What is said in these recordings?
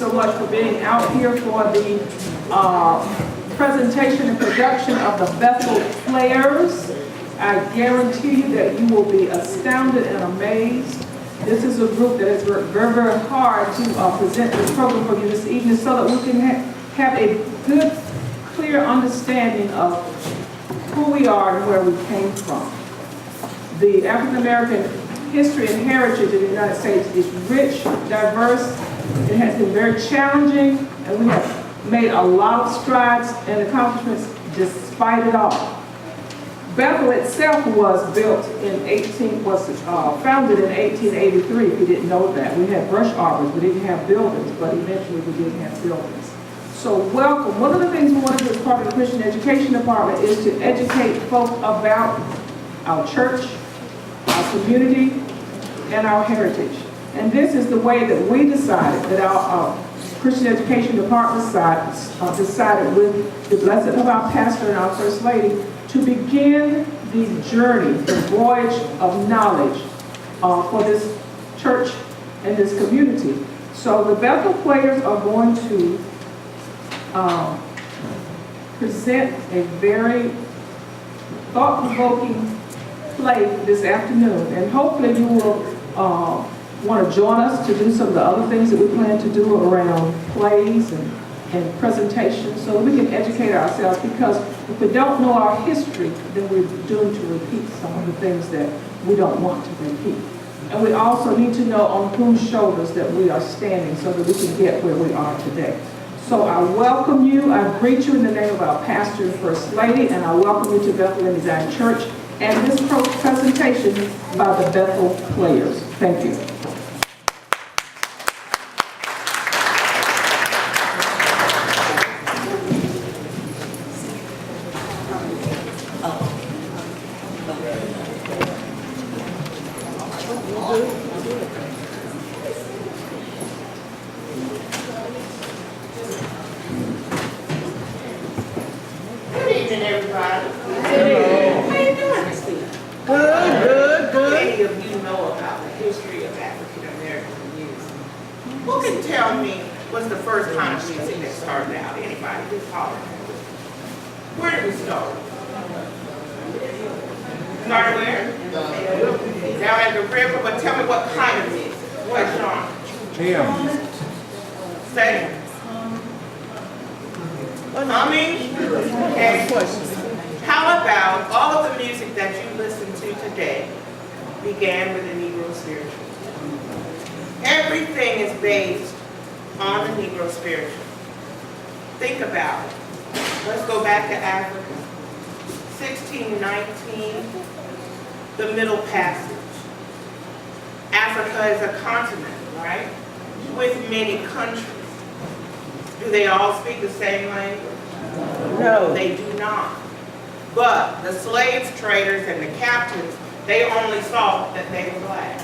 so much for being out here for the presentation and production of the Bethel Players. I guarantee you that you will be astounded and amazed. This is a group that has worked very, very hard to present this program for you this evening so that we can have a good, clear understanding of who we are and where we came from. The African American history and heritage in the United States is rich, diverse. It has been very challenging, and we have made a lot of strides and accomplishments despite it all. Bethel itself was built in founded in 1883, if you didn't know that. We had brush arbors, we didn't have buildings, but eventually we did have buildings. So welcome. One of the things we want to do as part of the Christian Education Department is to educate folk about our church, our community, and our heritage. And this is the way that we decided, that our Christian Education Department decided with the blessing of our pastor and our First Lady to begin the journey, the voyage of knowledge for this church and this community. So the Bethel Players are going to present a very thought-provoking play this afternoon, and hopefully you will want to join us to do some of the other things that we plan to do around plays and presentations so that we can educate ourselves, because if we don't know our history, then we're doomed to repeat some of the things that we don't want to repeat. And we also need to know on whose shoulders that we are standing so that we can get where we are today. So I welcome you, I greet you in the name of our pastor and First Lady, and I welcome you to Bethel Design Church and this presentation by the Bethel Players. Thank you. Began with the Negro spiritual. Everything is based on the Negro spiritual. Think about it. Let's go back to Africa. 1619, the Middle Passage. Africa is a continent, right? With many countries. Do they all speak the same language? No, they do not. But the slave traders and the captains, they only saw that they were black.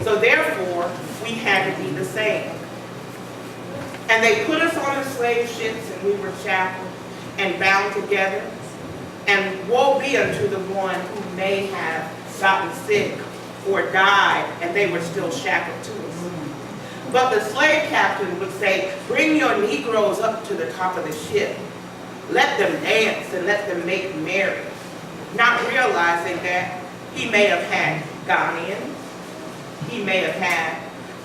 So therefore, we had to be the same. And they put us on the slave ships, and we were shackled and bound together. And woe be unto the one who may have gotten sick or died, and they were still shackled to us. But the slave captain would say, bring your Negroes up to the top of the ship. Let them dance and let them make merry. Not realizing that he may have had Ghanaians, he may have had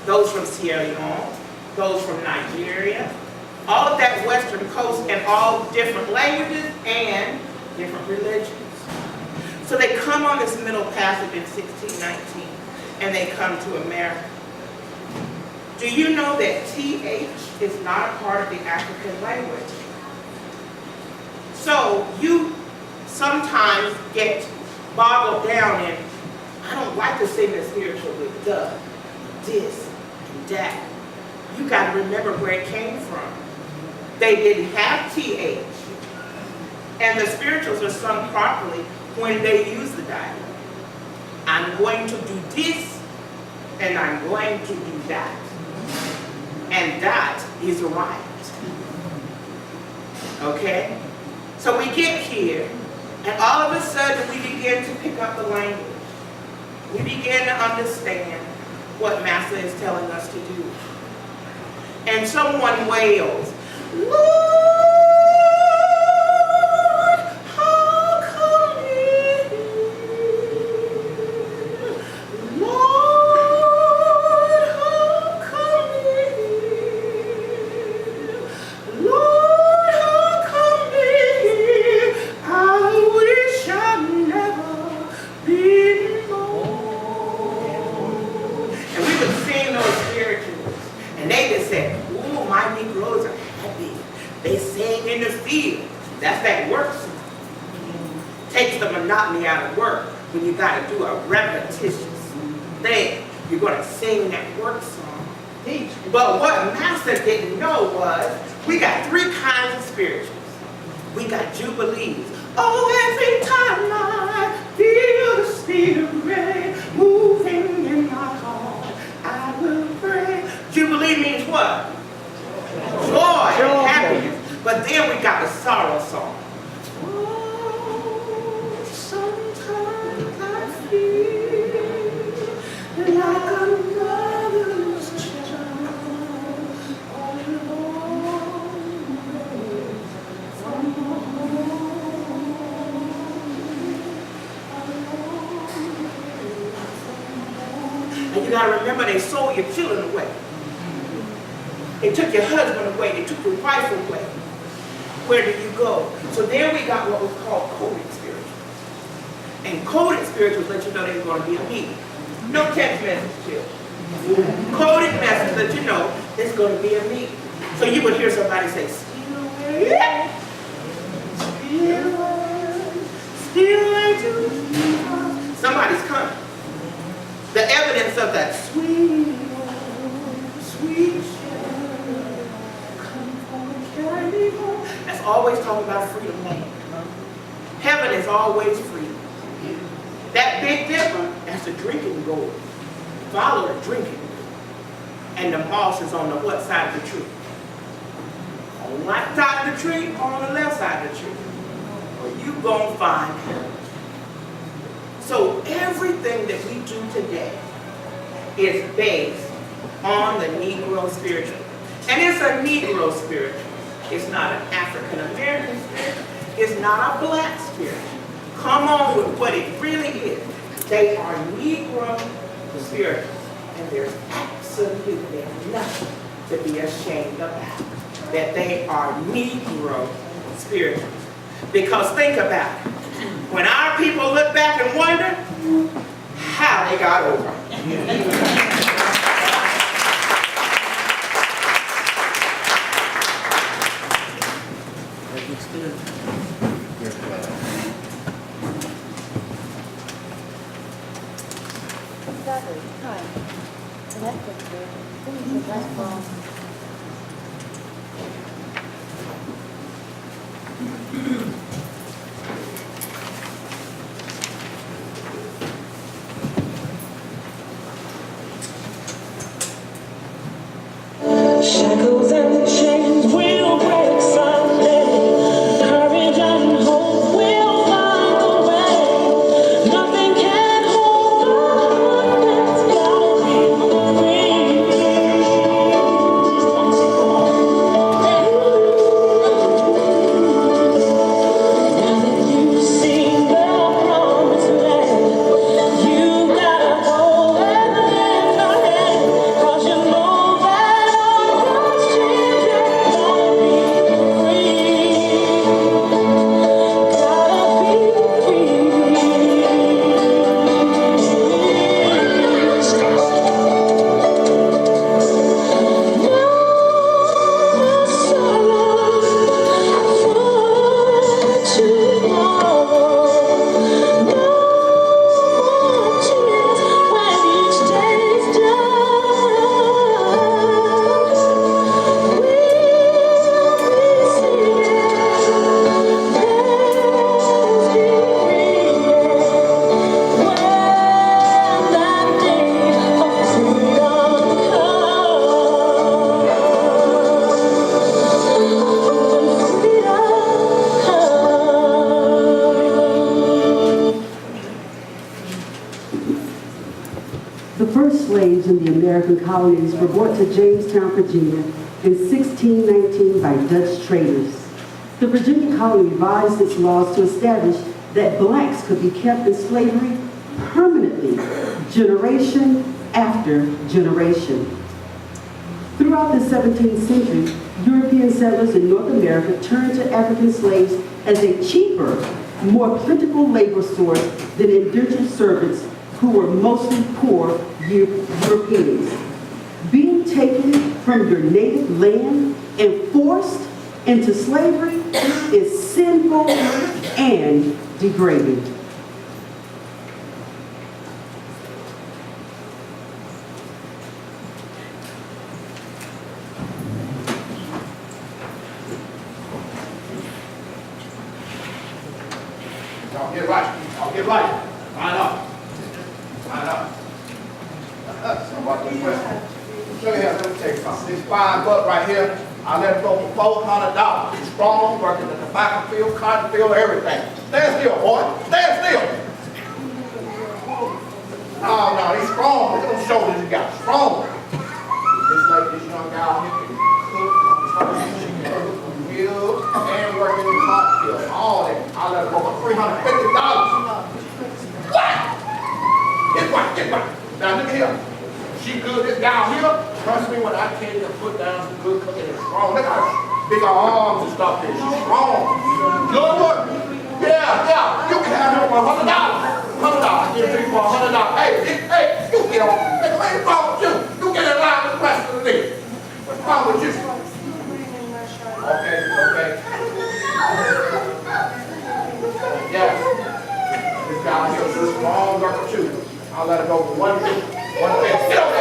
those from Sierra Leone, those from Nigeria, all of that western coast, and all different languages and different religions. So they come on this Middle Passage in 1619, and they come to America. Do you know that TH is not a part of the African language? So you sometimes get boggled down in, I don't like to sing the spiritual with the, this, and that. You got to remember where it came from. They didn't have TH. And the spirituals are sung properly when they use the dialect. I'm going to do this, and I'm going to do that. And that is right. Okay? So we get here, and all of a sudden we begin to pick up the language. We begin to understand what Master is telling us to do. and someone wails, Lord, how come here? Lord, how come here? Lord, how come here? I wish I'd never been born. And we would sing those spirituals, and they just said, ooh, my Negroes are happy. They sing in the field. That's that work song. Takes the monotony out of work when you got to do a repetitious thing. You're going to sing that work song. But what Master didn't know was we got three kinds of spirituals. We got jubilees. Oh, every time I feel the Spirit moving in my heart, I will pray. Jubilee means what? Joy and happiness. But then we got the sorrow song. Oh, sometimes I feel like a mother's child all alone from home. And you got to remember, they sold your children away. They took your husband away. They took your wife away. Where do you go? So there we got what was called coded spirituals. And coded spirituals let you know there's going to be a meeting. No text message, children. Coded message let you know there's going to be a meeting. So you would hear somebody say, steal away, steal away, steal away to Jesus. Somebody's coming. The evidence of that sweet, sweet shepherd, come home, carry me home. That's always talking about freedom land. Heaven is always free. That Big Dipper, that's the drinking gourd. Follow the drinking. And the moss is on the what side of the tree? On one side of the tree or on the left side of the tree? Well, you gonna find heaven. So everything that we do today is based on the Negro spiritual. And it's a Negro spiritual. It's not an African American spiritual. It's not a black spiritual. Come on with what it really is. They are Negro spirituals. And there's absolutely nothing to be ashamed about. That they are Negro spirituals. Because think about it. When our people look back and wonder how they got over. Shackles and chains will break someday. Courage and hope will find a way. Nothing can hold on. It's gotta be free. Now that you've seen the promised land, you gotta hold and lift your hand, 'cause you know that all children gotta be The first slaves in the American colonies were brought to Jamestown, Virginia in 1619 by Dutch traders. The Virginia colony revised its laws to establish that blacks could be kept in slavery permanently, generation after generation. Throughout the 17th century, European settlers in North America turned to African slaves as a cheaper, more plentiful labor source than indentured servants who were mostly poor Europeans. Being taken from your native land and forced into slavery is sinful and degrading. Y'all get right. Y'all get right. Line up. Line up. Somebody with a question. Show you how to take something. This $5 right here, I let it go for $400. He's strong, working the tobacco field, cotton field, everything. Stand still, boy. Stand still. No, he's strong. Look at them shoulders he got. Strong. This young guy here can cook, build, and work in the cotton field. All that. I let it go for $350. What? Get right. Now look here. She good, this guy here. Trust me when I tell you to put down some good cooking and strong. Look how big her arms and stuff is. She's strong. Good work. Yeah. You can have her for $100. $100. I give it for $100. Hey, you get on. Nigga, what's wrong with you? You get in line with the rest of the nigga. What's wrong with you? Okay. Yeah. This guy here is a strong worker too. I'll let her go for one thing. Get over there. Yeah.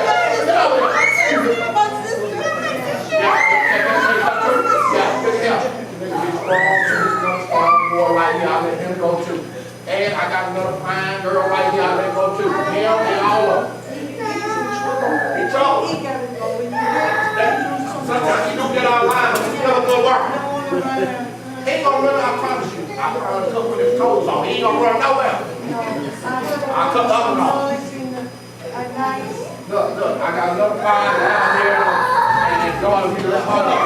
Good help. Nigga be strong too. Strong boy right here. I'll let him go too. And I got another fine girl right here. I'll let him go too. Him and all of them. In trouble. Sometimes you don't get online, but it's still a good work. He ain't gonna run, I promise you. I'm gonna cook with his toes on. He ain't gonna run nowhere. I'll cut the other off. Look, I got another fine down here, and it's going to be let her know.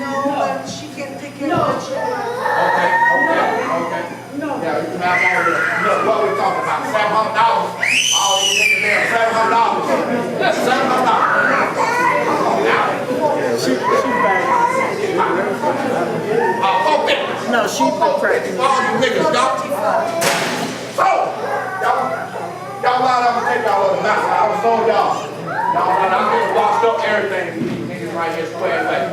No, but she can take care of the children. Okay. No. Yeah, you can have all this. Look, what we talking about? $700. All these niggas there, $700. That's $700. She back. No, she pregnant. All you niggas, y'all. So, y'all line up and take y'all little nuts. I was told y'all. Y'all line up, I'm getting washed up everything. These niggas right here square leg.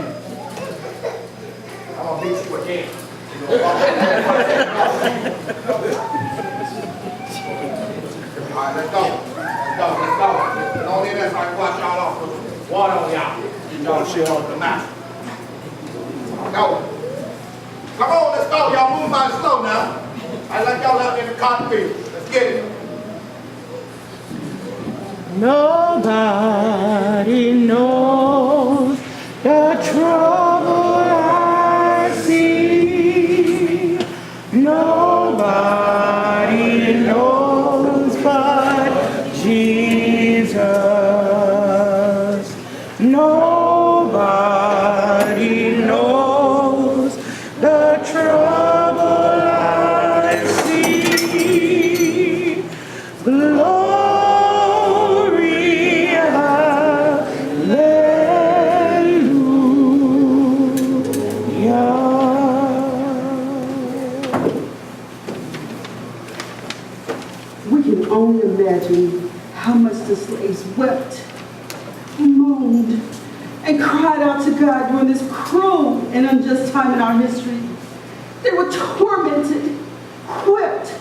I'm gonna beat you again. Alright, let's go. Don't leave that so I can wash y'all off. Water on y'all. Y'all shit on the mat. Go. Come on, let's go. Y'all move mighty slow now. I like y'all out in the cotton field. Let's get it. Nobody knows the trouble I see. Nobody knows but Jesus. Nobody knows the trouble I see. Glory, hallelujah. We can only imagine how much the slaves wept, moaned, and cried out to God during this cruel and unjust time in our history. They were tormented, whipped,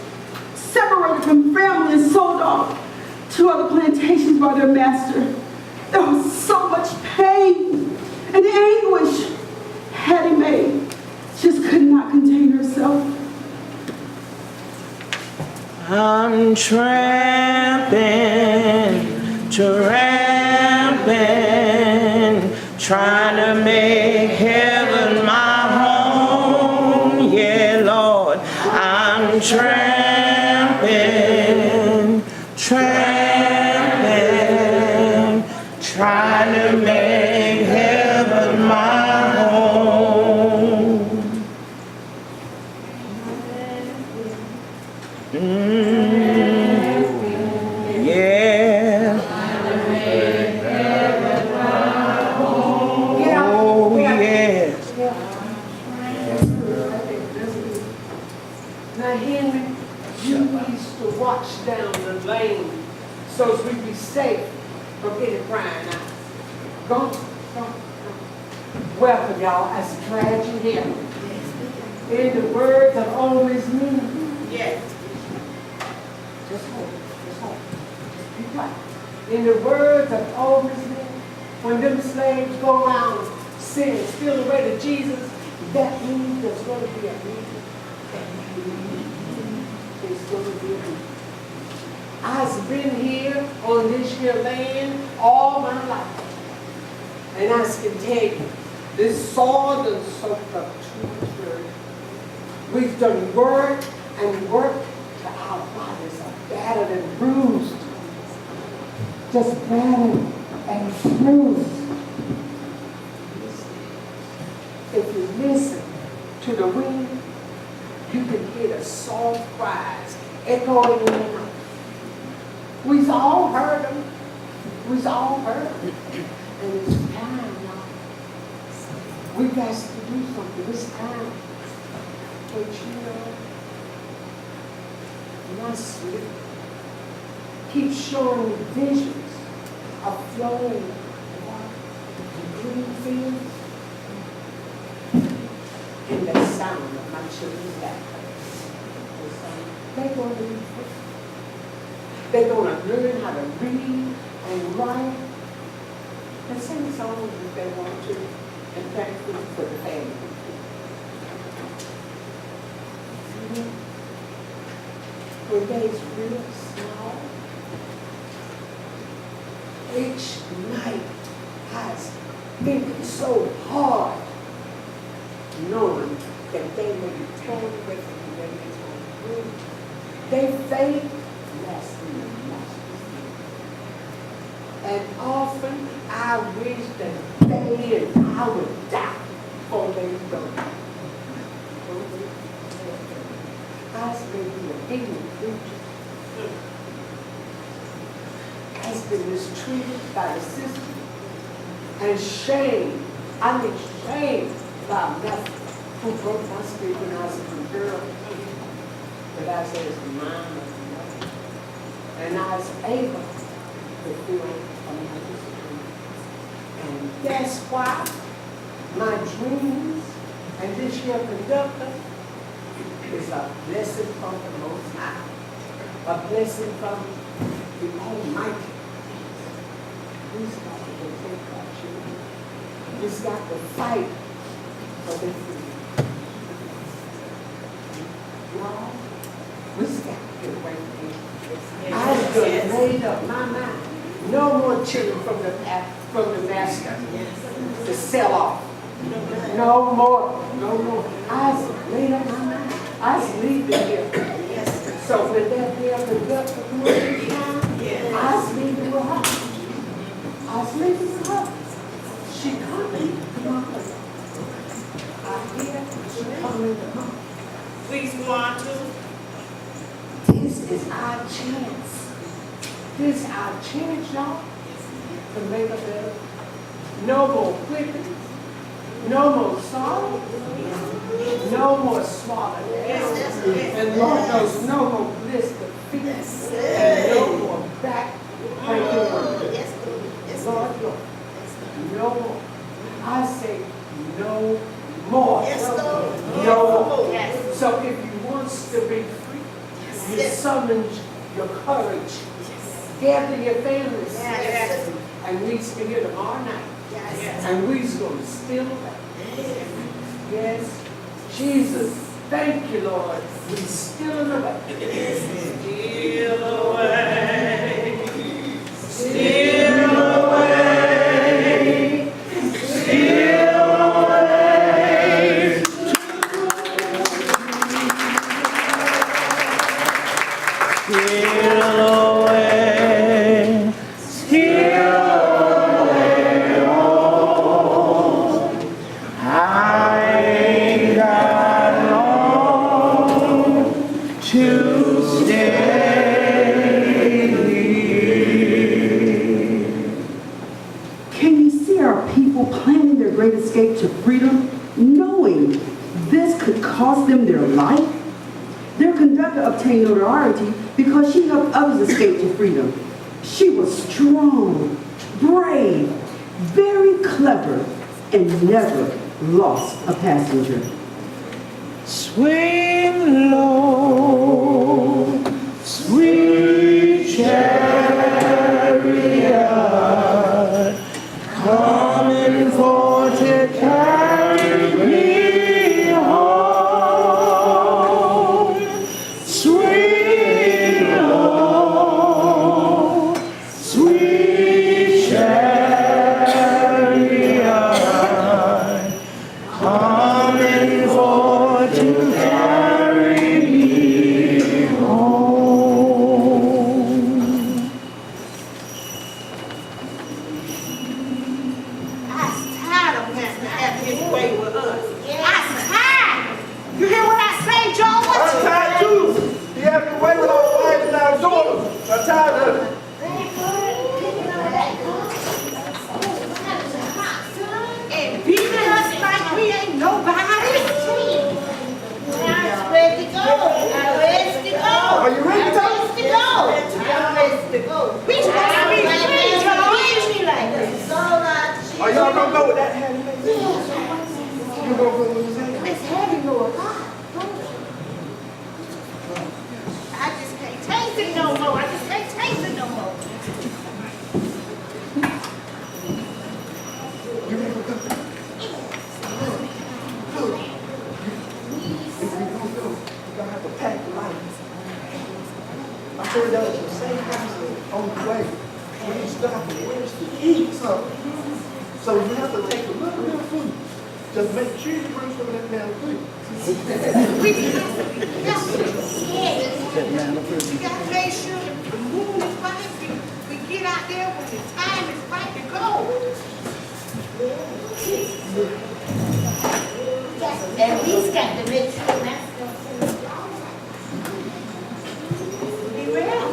separated from family, and sold off to other plantations by their master. There was so much pain and anguish. Hattie Mae just could not contain herself. I'm tramping, trying to make heaven my home. Yeah, Lord, I'm tramping, trying to make heaven so as we be safe from any prying eyes. Go, go. Welcome, y'all. I'm glad you're here. In the words of old Miss Nina. Yes. Just hold it. Just hold it. Just be quiet. In the words of old Miss Nina, when them slaves go around saying, steal the way to Jesus, that means there's going to be a meeting. There's going to be a meeting. I've been here on this here land all my life. And I can tell you, this soil done soaked up too much dirt. We've done work and work till our bodies are battered and bruised. Just battered and bruised. If you listen to the wind, you can hear the soft cries echoing in the night. We've all heard them. We've all heard them. And it's time, y'all. We got to do something. It's time. But you know, my sleep keeps showing me visions of flowing water and green fields and the sound of my children's laughter. They're going to be free. They're going to learn how to read and write and sing songs if they want to, and thank you for the family. When they's real small, each night has been so hard, knowing that they may be torn away from you, they may be torn. They faith less than the master's. And often I wish that they and I would die before they go. I may be an ignorant creature. Has been mistreated by the system and shamed. I mean shamed by nothing. Who broke my spirit when I was a little girl. But I said it's mine. And I was able to feel another spirit. And that's why my dreams and this year conductor is a blessing from the Most High. A blessing from the Almighty. We've got to protect our children. We've got to fight for their freedom. Y'all, we've got to get away from this. I've just made up my mind. No more children from the master to sell off. No more. No more. I've made up my mind. I was leaving here. So when that girl conductor comes in town, I was leaving with her. I was leaving with her. She coming to my place. I hear she coming to her. Please go on to. This is our chance. This is our chance, y'all, to make a better. No more whipping. No more sorrow. No more swallowing. And Lord knows no more bliss to feet. And no more back breaking work. Lord, Lord, no more. I say no more. No more. So if you want to be free, you summon your courage. Gather your families. And we's be here tomorrow night. And we's going to steal away. Yes. Jesus, thank you, Lord. We steal away. Steal away. Steal away. Steal away. Steal away. Steal away. Oh, I ain't got long to stay. Can you see our people planning their great escape to freedom, knowing this could cost them their life? Their conductor obtained notoriety because she helped others escape to freedom. She was strong, brave, very clever, and never lost a passenger. Swing low, sweet chariot, coming for to carry me home. Swing low, sweet chariot, coming for to carry me home. I'm tired of Master having his way with us. I'm tired. You hear what I say, Joe? What I'm you tired too. He had to wait with our wives and our daughters. I'm tired of it. And beating us like we ain't nobody. I'm ready to go. I'm ready to go. Are you ready to go? I'm ready to go. We supposed to be free, Joe. Are y'all gonna go with that hand? You gonna go with his hand? It's heavy, Lord. I just can't taste it no more. I just can't taste it no more. You ready to go? Look. If we don't go, we're gonna have to pack the lights. I heard that was the same house on the way. When you stop and where's to eat something. So you have to take a little bit of food. Just make sure you bring some of that damn food. We gotta make sure the moon is right. We get out there when the time is right to go. And we's got to make sure that's be real.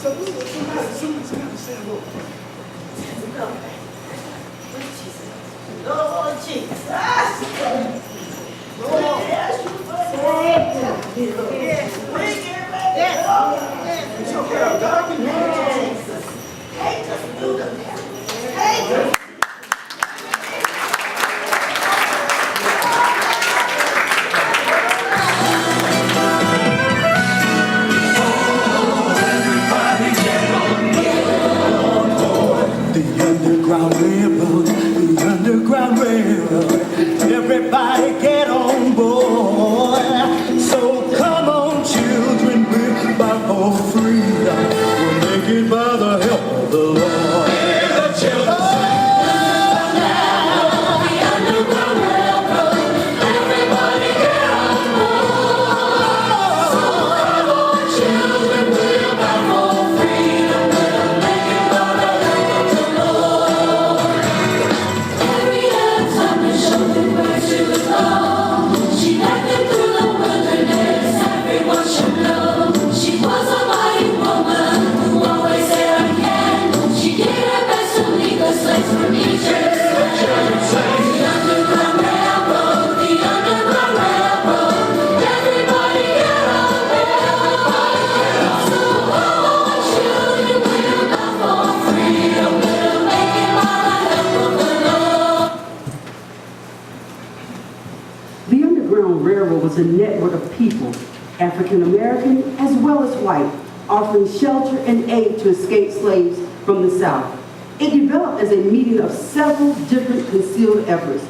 Somebody say hello. Lord Jesus. It's okay, God can do it. The Underground Railroad, everybody get on board. So come on, children, we're about for freedom. We'll make it by the help of the Lord. Hear the children sing. The Underground Railroad, everybody get on board. So come on, children, we're about for freedom. We'll make it by the help of the Lord. Every time they showed them where she was gone, she led them through the wilderness. Everyone should know she was a mighty woman who always said I can. She did her best to lead the slaves from Egypt. The Underground Railroad, the Underground Railroad. Everybody get on board. So come on, children, we're not for freedom. We'll make it by the help of the Lord. The Underground Railroad was a network of people, African American as well as white, offering shelter and aid to escaped slaves from the South. It developed as a meeting of several different concealed efforts.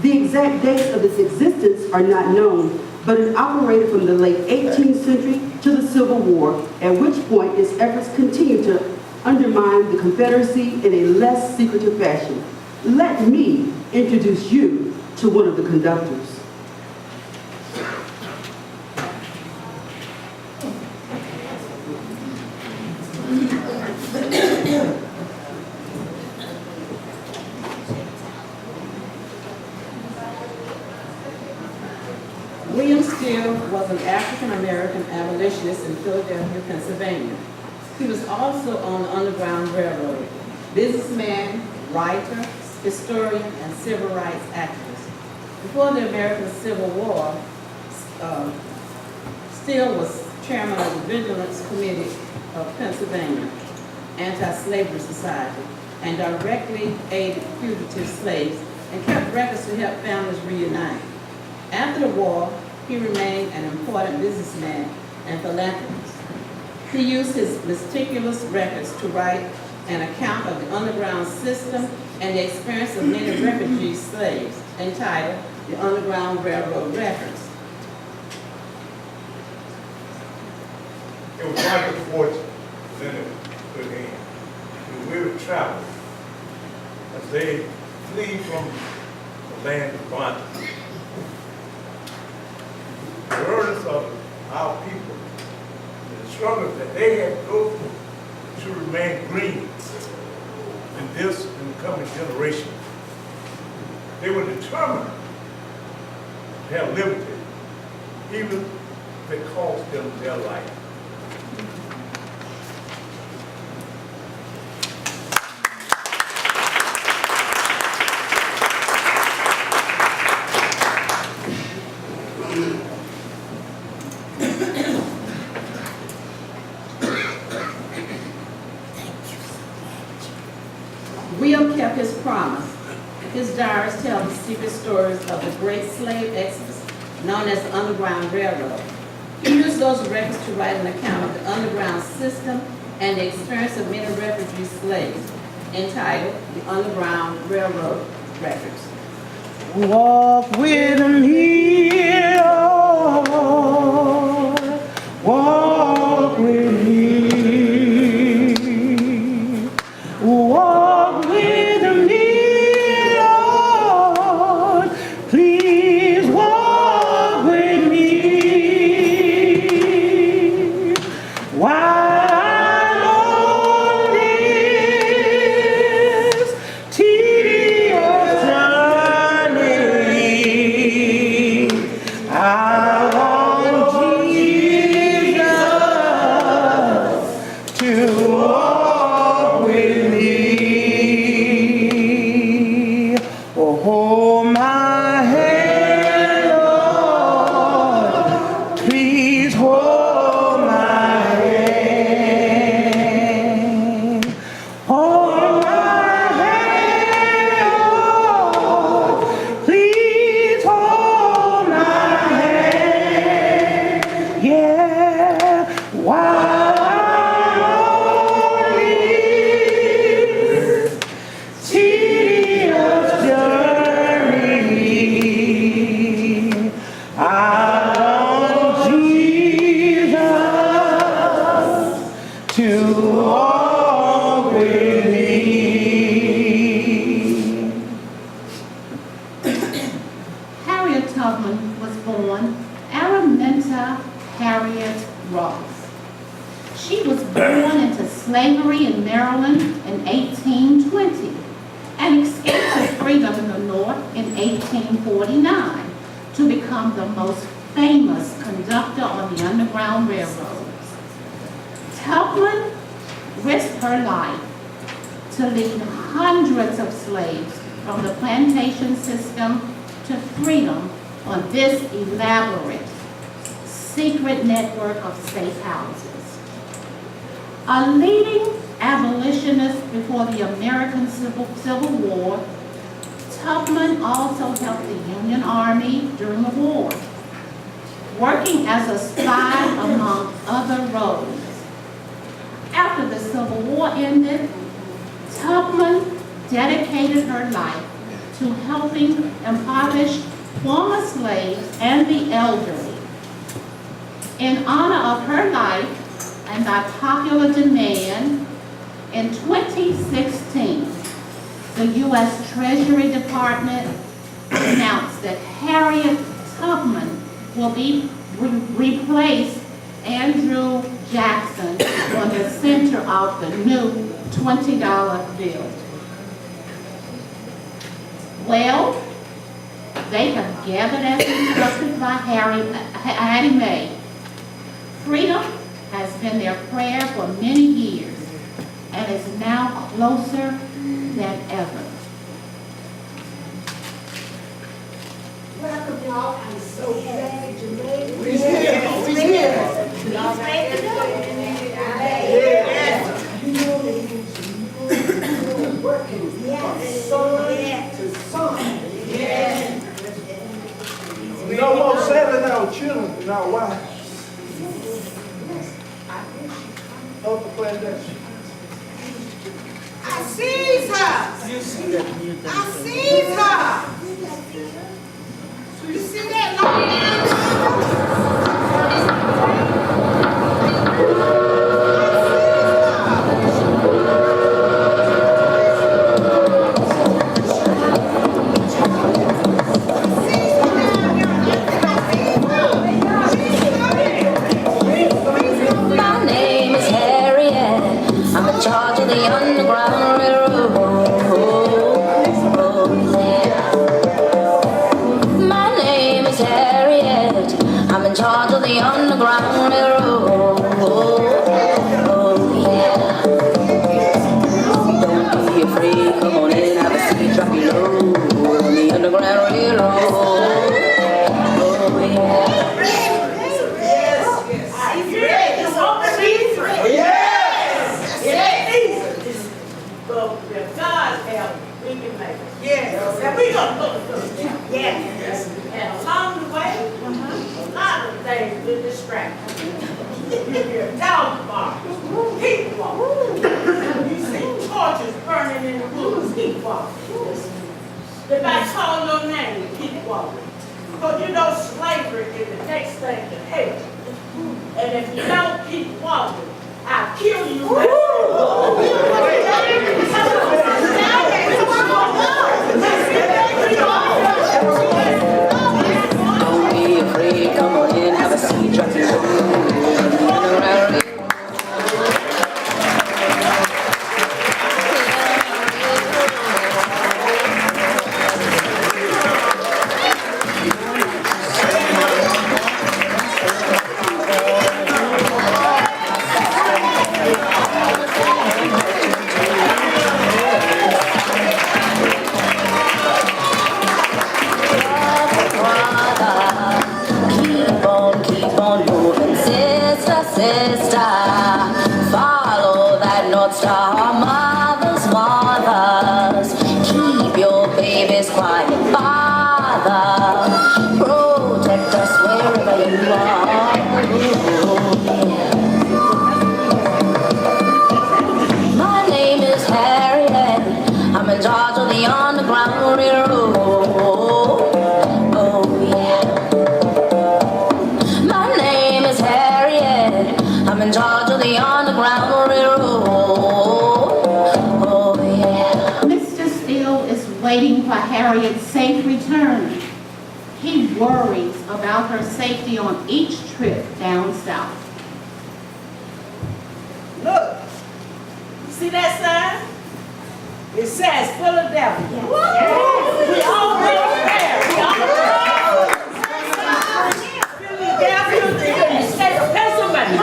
The exact dates of its existence are not known, but it operated from the late 18th century to the Civil War, at which point its efforts continued to undermine the Confederacy in a less secretive fashion. Let me introduce you to one of the conductors. William Steele was an African-American abolitionist in Philadelphia, Pennsylvania. He was also on the Underground Railroad, businessman, writer, historian, and civil rights activist. Before the American Civil War, Steele was chairman of the Vigilance Committee of Pennsylvania Anti-Slavery Society, and directly aided fugitive slaves and kept records to help families reunite. After the war, he remained an important businessman and philanthropist. He used his meticulous records to write an account of the underground system and the experience of many refugee slaves, entitled The Underground Railroad Records. It was my good fortune to send it to him. The weary travelers, as they flee from the land of bondage. The burdens of our people, the struggles that they had to go through to remain green in this and the coming generation. They were determined to have liberty, even if it cost them their life. Will kept his promise. His diaries tell the secret stories of the great slave exodus known as the Underground Railroad. He used those records to write an account of the underground system and the experience of many refugee slaves, entitled The Underground Railroad Records. Walk with me, Lord. Walk with me. Walk with me, Lord. Please walk with me. While I'm on this tedious journey, I want Jesus to walk with me. Oh, hold my hand, Lord. Please hold my hand. Hold my hand, Lord. Please hold my hand. Yeah, while I'm on this tedious journey, I want Jesus to walk with me. Harriet Tubman was born Araminta Harriet Ross. She was born into slavery in Maryland in 1820 and escaped to freedom in the North in 1849 to become the most famous conductor on the Underground Railroads. Tubman risked her life to lead hundreds of slaves from the plantation system to freedom on this elaborate, secret network of safe houses. A leading abolitionist before the American Civil War, Tubman also helped the Union Army during the war, working as a spy among other roles. After the Civil War ended, Tubman dedicated her life to helping impoverished former slaves and the elderly. In honor of her life and by popular demand, in 2016, the U.S. Treasury Department announced that Harriet Tubman will be replace Andrew Jackson on the center of the new $20 bill. Well, they have gathered as instructed by Hattie Mae. Freedom has been their prayer for many years and is now closer than ever. Welcome, y'all. I'm so glad you made it. We here. No more selling our children and our wives. Upper plantation. I sees her. You see that? I sees her. You see that long My name is Harriet. I'm in charge of the Underground Railroad. My name is Harriet. I'm in charge of the Underground Railroad. Oh, yeah. Don't be afraid. Come on in, have a seat, drop your load on the Underground Railroad. Oh, yeah. Yes, and we gonna look for them. Yes, and along the way, a lot of things will distract you. You hear dogs bark, people walk. You see torches burning in the woods, keep walking. If I call your name, keep walking. Because you know slavery is the next thing to hell. And if you don't keep walking, I'll kill you. Don't be afraid, come on in, have a seat, drop your load. Keep on moving, sister, sister. Follow that North Star, mothers. Keep your babies quiet, father. Protect us wherever you are. My name is Harriet. I'm in charge of the Underground Railroad. Oh, yeah. My name is Harriet. I'm in charge of the Underground Railroad. Oh, yeah. Mr. Steele is waiting for Harriet's safe return. He worries about her safety on each trip down south. Look, see that sign? It says Philadelphia. We already there. We already Philadelphia is in the state of Pennsylvania.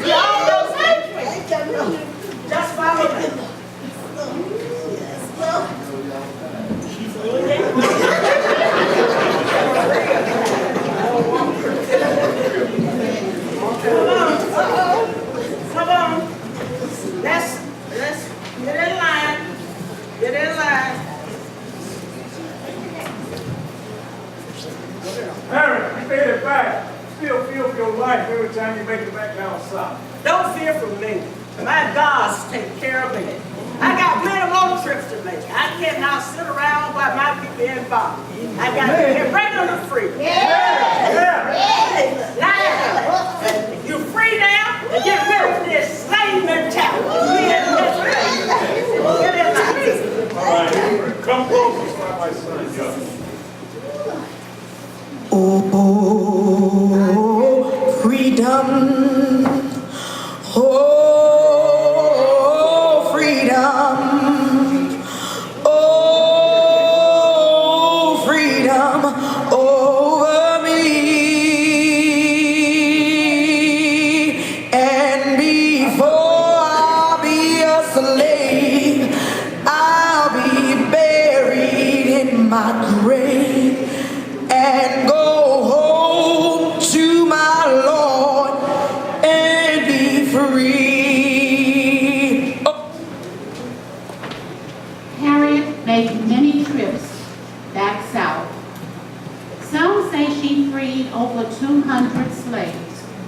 We all know country. Just follow me. Come on. Let's get in line. Get in line. Harry, you made it back. Still feel for your life every time you make it back down south. Don't fear for me. My gods take care of me. I got many more trips to make. I cannot sit around while my people involved. I got to get right on the free. Now, you free now and get rid of this slave mentality. Get in line. All right, come close. It's not my son, Joe. Oh, freedom. Oh, freedom. Oh, freedom over me. And before I'll be a slave, I'll be buried in my grave and go home.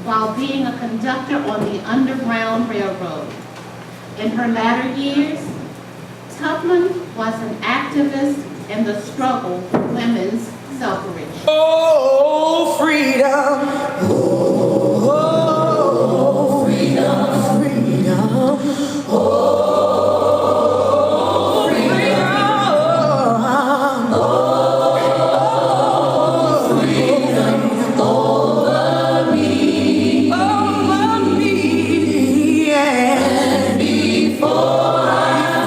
while being a conductor on the Underground Railroad. In her latter years, Tubman was an activist in the struggle for women's suffrage. Oh, freedom. Oh, freedom, freedom. Oh, freedom. Oh, freedom over me. Over me. And before I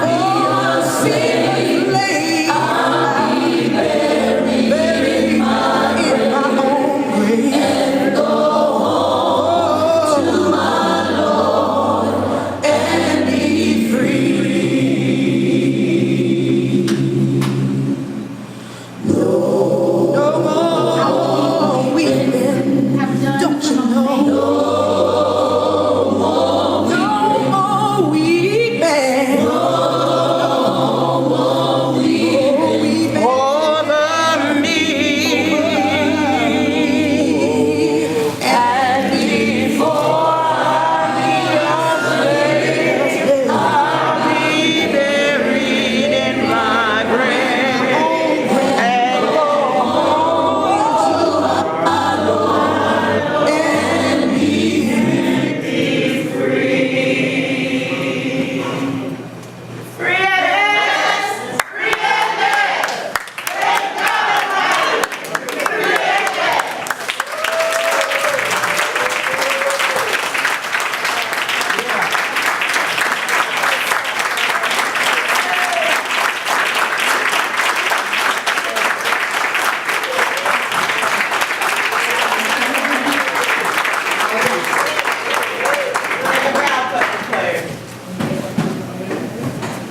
be a slave, I'll be buried in my own grave and go home to my Lord and be free. No more weeping, Have done don't you from know? amazing No more weeping. No more weeping. Over me. And before I be a slave, I'll be buried in my grave and go home to my Lord and be free. Free at last! Free at last!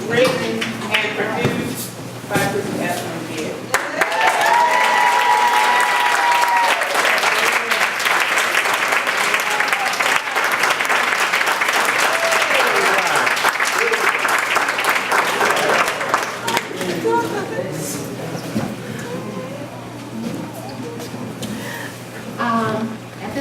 Written and produced by Ethelyn Gibbs.